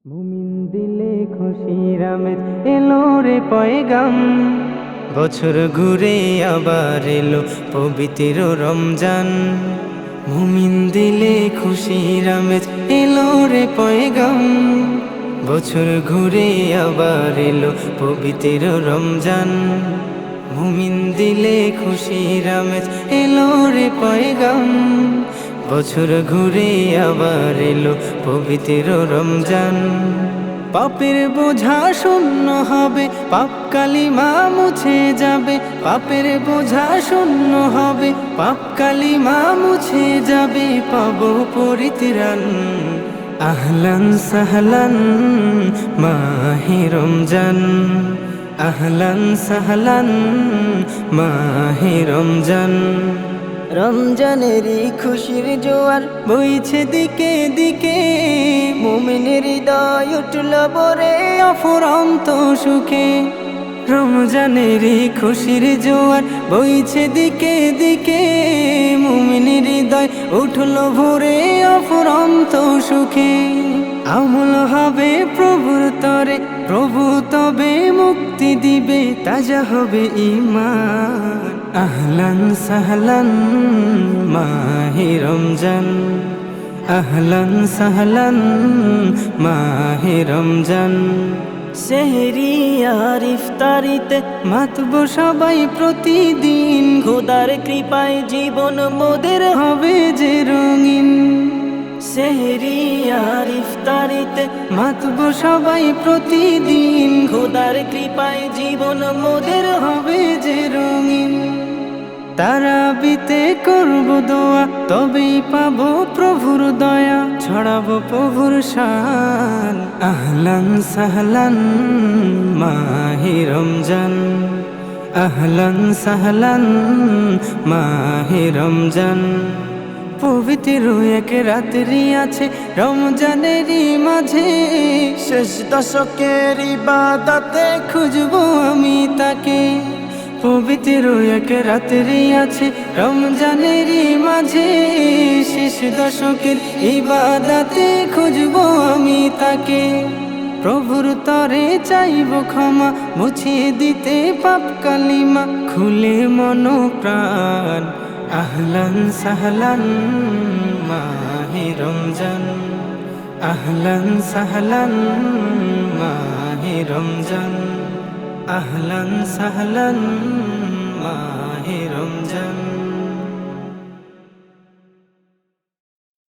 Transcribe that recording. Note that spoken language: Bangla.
মুমিন দিলে খুশির আমেজ এলো রে পয়গাম। বছর ঘুরে আবার এলো পবিত্র রমজান। মুমিন দিলে খুশির আমেজ এলো রে পয়গাম। বছর ঘুরে আবার এলো পবিত্র রমজান। মুমিন দিলে খুশির আমেজ এলো রে পয়গাম। বছর ঘুরে আবার এলো পবিত্র রমজান। পাপের বোঝা শূন্য হবে, পাপ কালিমা মুছে যাবে। পাপের বোঝা শূন্য হবে, পাপ কালিমা মুছে যাবে। পাবো পরিত্রাণ। আহলান সাহলান মাহে রমজান। আহলান সাহলান মাহে রমজান। রমজানেরই খুশির জোয়ার বইছে দিকে দিকে। মুমিনের হৃদয় উঠল ভরে অফুরন্ত সুখে। রমজানেরই খুশির জোয়ার বইছে দিকে দিকে। মুমিনের হৃদয় উঠল ভরে অফুরন্ত সুখে। আমল হবে প্রভুর তরে, প্রভু তবে মুক্তি দিবে, তাজা হবে ঈমান। আহলান সাহলান মাহে রমজান। আহলান সাহলান মাহে রমজান। সেহরি আর ইফতারিতে মাতব সবাই প্রতিদিন। খোদার কৃপায় জীবন মোদের হবে যে রঙিন। সেহরি আর ইফতারিতে মাতব সবাই প্রতিদিন। খোদার কৃপায় জীবন মোদের হবে যে রঙিন। তারাবিতে করব দোয়া, তবেই পাবো প্রভুর দয়া। ছড়াবো প্রভুর শান। আহলান সাহলান মাহে রমজান। আহলান সাহলান মাহে রমজান। পবিত্র এক রাত্রি আছে রমজানেরই মাঝে। শেষ দশকের ইবাদতে খুঁজবো আমি তাকে। পবিত্র এক রাত্রি আছে রমজানেরই মাঝে। শেষ দশকের ইবাদতে খুঁজবো আমি তাকে। প্রভুর তরে চাইব ক্ষমা, মুছিয়ে দিতে পাপ কালিমা। খুলে মন প্রাণ। আহলান সাহলান মাহে রমজান। আহলান সাহলান মাহে রমজান। আহলান সাহলান মাহে রমজান।